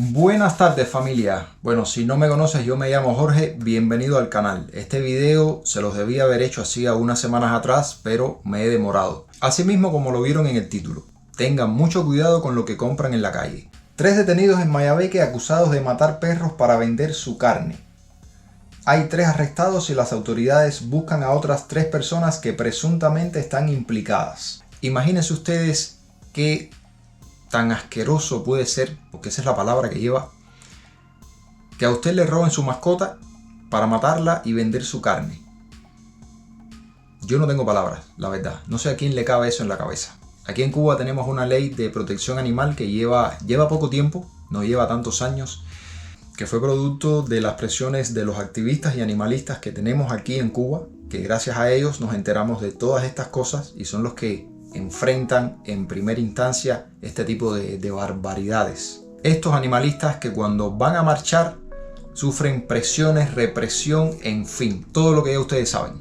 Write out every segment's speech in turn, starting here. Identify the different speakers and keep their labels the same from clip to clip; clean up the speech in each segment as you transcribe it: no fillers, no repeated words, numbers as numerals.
Speaker 1: Buenas tardes familia. Bueno, si no me conoces, yo me llamo Jorge, bienvenido al canal. Este video se los debía haber hecho hacía unas semanas atrás, pero me he demorado. Asimismo, como lo vieron en el título, tengan mucho cuidado con lo que compran en la calle. 3 detenidos en Mayabeque acusados de matar perros para vender su carne. Hay 3 arrestados y las autoridades buscan a otras 3 personas que presuntamente están implicadas. Imagínense ustedes qué tan asqueroso puede ser, porque esa es la palabra que lleva, que a usted le roben su mascota para matarla y vender su carne. Yo no tengo palabras, la verdad. No sé a quién le cabe eso en la cabeza. Aquí en Cuba tenemos una ley de protección animal que lleva poco tiempo, no lleva tantos años, que fue producto de las presiones de los activistas y animalistas que tenemos aquí en Cuba, que gracias a ellos nos enteramos de todas estas cosas y son los que enfrentan en primera instancia este tipo de barbaridades. Estos animalistas que cuando van a marchar sufren presiones, represión, en fin, todo lo que ya ustedes saben.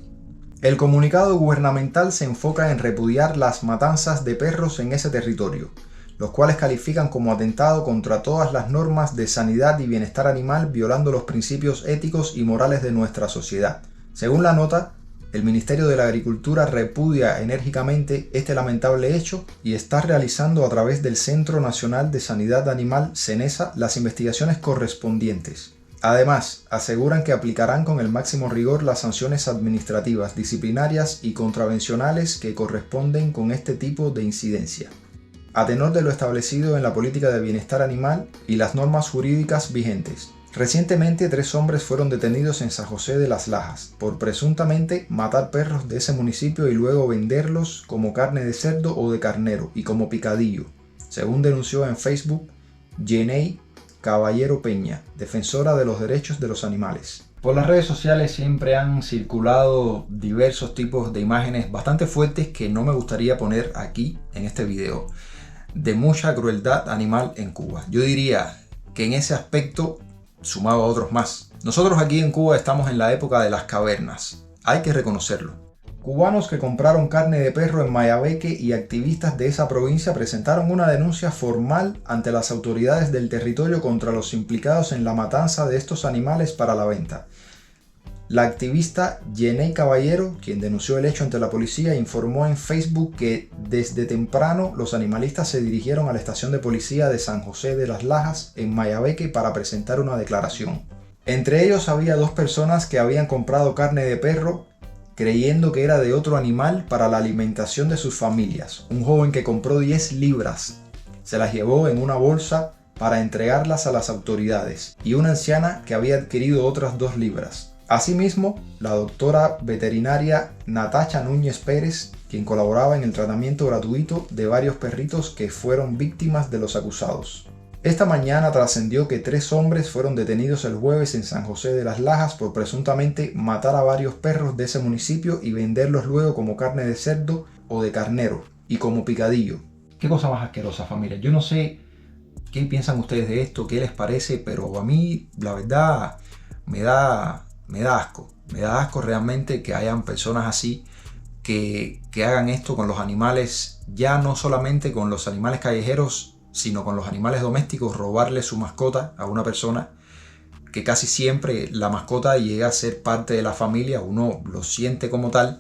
Speaker 1: El comunicado gubernamental se enfoca en repudiar las matanzas de perros en ese territorio, los cuales califican como atentado contra todas las normas de sanidad y bienestar animal, violando los principios éticos y morales de nuestra sociedad. Según la nota, el Ministerio de la Agricultura repudia enérgicamente este lamentable hecho y está realizando a través del Centro Nacional de Sanidad Animal, CENESA, las investigaciones correspondientes. Además, aseguran que aplicarán con el máximo rigor las sanciones administrativas, disciplinarias y contravencionales que corresponden con este tipo de incidencia, a tenor de lo establecido en la política de bienestar animal y las normas jurídicas vigentes. Recientemente 3 hombres fueron detenidos en San José de las Lajas por presuntamente matar perros de ese municipio y luego venderlos como carne de cerdo o de carnero y como picadillo, según denunció en Facebook Yeney Caballero Peña, defensora de los derechos de los animales. Por las redes sociales siempre han circulado diversos tipos de imágenes bastante fuertes que no me gustaría poner aquí en este video, de mucha crueldad animal en Cuba. Yo diría que en ese aspecto, sumado a otros más, nosotros aquí en Cuba estamos en la época de las cavernas, hay que reconocerlo. Cubanos que compraron carne de perro en Mayabeque y activistas de esa provincia presentaron una denuncia formal ante las autoridades del territorio contra los implicados en la matanza de estos animales para la venta. La activista Yeney Caballero, quien denunció el hecho ante la policía, informó en Facebook que desde temprano los animalistas se dirigieron a la estación de policía de San José de las Lajas en Mayabeque para presentar una declaración. Entre ellos había 2 personas que habían comprado carne de perro creyendo que era de otro animal para la alimentación de sus familias. Un joven que compró 10 libras, se las llevó en una bolsa para entregarlas a las autoridades, y una anciana que había adquirido otras 2 libras. Asimismo, la doctora veterinaria Natacha Núñez Pérez, quien colaboraba en el tratamiento gratuito de varios perritos que fueron víctimas de los acusados. Esta mañana trascendió que 3 hombres fueron detenidos el jueves en San José de las Lajas por presuntamente matar a varios perros de ese municipio y venderlos luego como carne de cerdo o de carnero y como picadillo. Qué cosa más asquerosa, familia. Yo no sé qué piensan ustedes de esto, qué les parece, pero a mí la verdad me da asco. Me da asco realmente que hayan personas así que hagan esto con los animales, ya no solamente con los animales callejeros, sino con los animales domésticos, robarle su mascota a una persona que casi siempre la mascota llega a ser parte de la familia, uno lo siente como tal,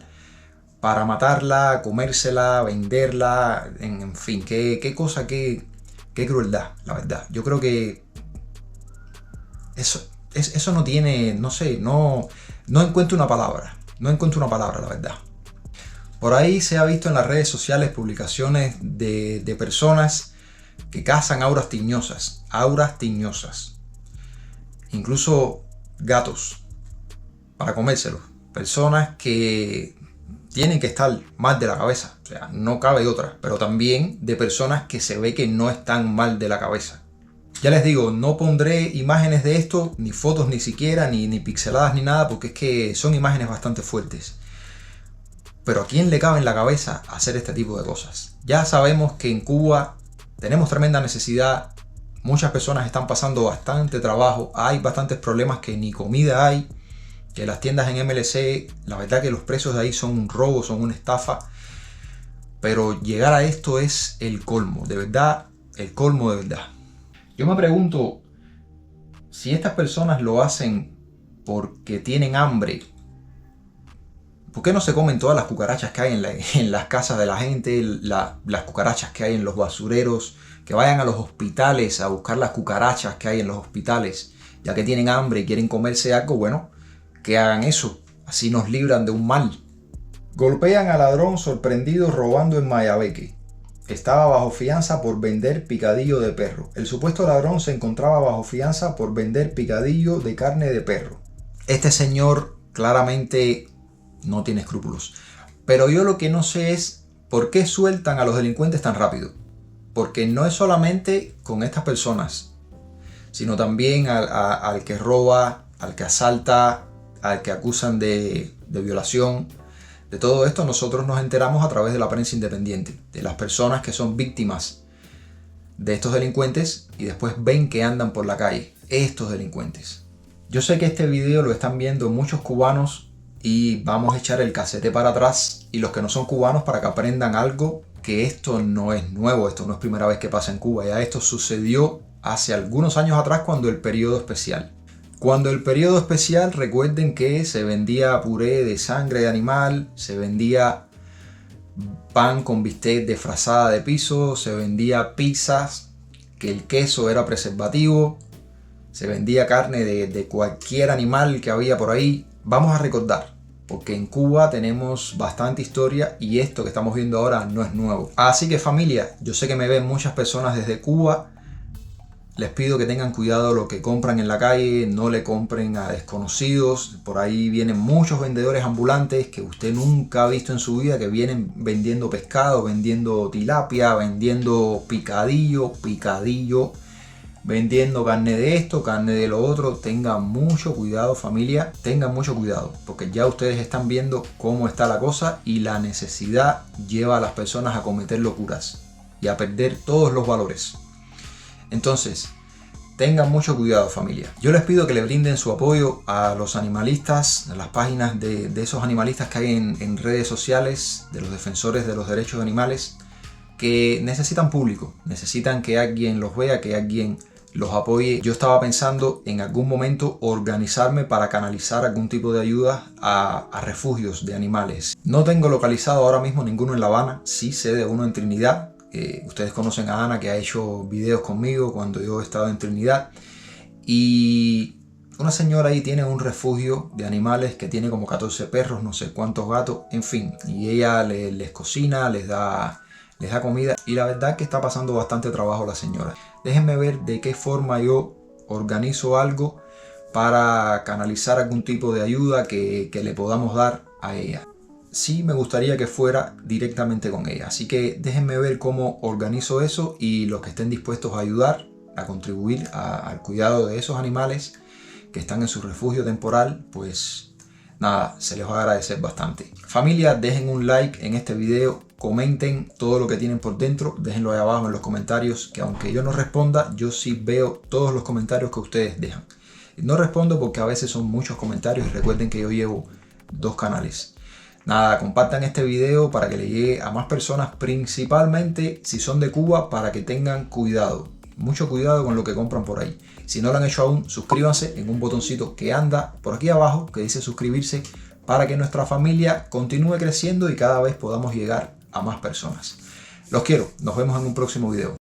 Speaker 1: para matarla, comérsela, venderla, en fin, qué cosa, qué crueldad, la verdad. Yo creo que eso no tiene, no sé, no encuentro una palabra, la verdad. Por ahí se ha visto en las redes sociales publicaciones de personas que cazan auras tiñosas, incluso gatos, para comérselos. Personas que tienen que estar mal de la cabeza, o sea, no cabe otra, pero también de personas que se ve que no están mal de la cabeza. Ya les digo, no pondré imágenes de esto, ni fotos ni siquiera, ni pixeladas ni nada, porque es que son imágenes bastante fuertes. Pero ¿a quién le cabe en la cabeza hacer este tipo de cosas? Ya sabemos que en Cuba tenemos tremenda necesidad, muchas personas están pasando bastante trabajo, hay bastantes problemas, que ni comida hay, que las tiendas en MLC, la verdad que los precios de ahí son un robo, son una estafa, pero llegar a esto es el colmo, de verdad, el colmo de verdad. Yo me pregunto, Si estas personas lo hacen porque tienen hambre, ¿por qué no se comen todas las cucarachas que hay en las casas de la gente, las cucarachas que hay en los basureros? Que vayan a los hospitales a buscar las cucarachas que hay en los hospitales. Ya que tienen hambre y quieren comerse algo, bueno, que hagan eso. Así nos libran de un mal. Golpean al ladrón sorprendido robando en Mayabeque. Estaba bajo fianza por vender picadillo de perro. El supuesto ladrón se encontraba bajo fianza por vender picadillo de carne de perro. Este señor claramente no tiene escrúpulos. Pero yo lo que no sé es por qué sueltan a los delincuentes tan rápido. Porque no es solamente con estas personas, sino también al que roba, al que asalta, al que acusan de violación. De todo esto nosotros nos enteramos a través de la prensa independiente, de las personas que son víctimas de estos delincuentes y después ven que andan por la calle, estos delincuentes. Yo sé que este video lo están viendo muchos cubanos y vamos a echar el casete para atrás, y los que no son cubanos, para que aprendan algo, que esto no es nuevo, esto no es primera vez que pasa en Cuba, ya esto sucedió hace algunos años atrás cuando el periodo especial. Cuando el periodo especial, recuerden que se vendía puré de sangre de animal, se vendía pan con bistec de frazada de piso, se vendía pizzas, que el queso era preservativo, se vendía carne de cualquier animal que había por ahí. Vamos a recordar, porque en Cuba tenemos bastante historia y esto que estamos viendo ahora no es nuevo. Así que familia, yo sé que me ven muchas personas desde Cuba. Les pido que tengan cuidado lo que compran en la calle, no le compren a desconocidos. Por ahí vienen muchos vendedores ambulantes que usted nunca ha visto en su vida, que vienen vendiendo pescado, vendiendo tilapia, vendiendo picadillo, vendiendo carne de esto, carne de lo otro. Tengan mucho cuidado, familia, tengan mucho cuidado, porque ya ustedes están viendo cómo está la cosa y la necesidad lleva a las personas a cometer locuras y a perder todos los valores. Entonces, tengan mucho cuidado, familia. Yo les pido que le brinden su apoyo a los animalistas, a las páginas de esos animalistas que hay en redes sociales, de los defensores de los derechos de animales, que necesitan público, necesitan que alguien los vea, que alguien los apoye. Yo estaba pensando en algún momento organizarme para canalizar algún tipo de ayuda a refugios de animales. No tengo localizado ahora mismo ninguno en La Habana, sí sé de uno en Trinidad. Ustedes conocen a Ana, que ha hecho videos conmigo cuando yo he estado en Trinidad, y una señora ahí tiene un refugio de animales que tiene como 14 perros, no sé cuántos gatos, en fin, y ella les cocina, les da comida, y la verdad que está pasando bastante trabajo la señora. Déjenme ver de qué forma yo organizo algo para canalizar algún tipo de ayuda que le podamos dar a ella. Sí me gustaría que fuera directamente con ella, así que déjenme ver cómo organizo eso, y los que estén dispuestos a ayudar, a contribuir al cuidado de esos animales que están en su refugio temporal, pues nada, se les va a agradecer bastante. Familia, dejen un like en este video, comenten todo lo que tienen por dentro, déjenlo ahí abajo en los comentarios, que aunque yo no responda, yo sí veo todos los comentarios que ustedes dejan. No respondo porque a veces son muchos comentarios, y recuerden que yo llevo 2 canales. Nada, compartan este video para que le llegue a más personas, principalmente si son de Cuba, para que tengan cuidado. Mucho cuidado con lo que compran por ahí. Si no lo han hecho aún, suscríbanse en un botoncito que anda por aquí abajo, que dice suscribirse, para que nuestra familia continúe creciendo y cada vez podamos llegar a más personas. Los quiero, nos vemos en un próximo video.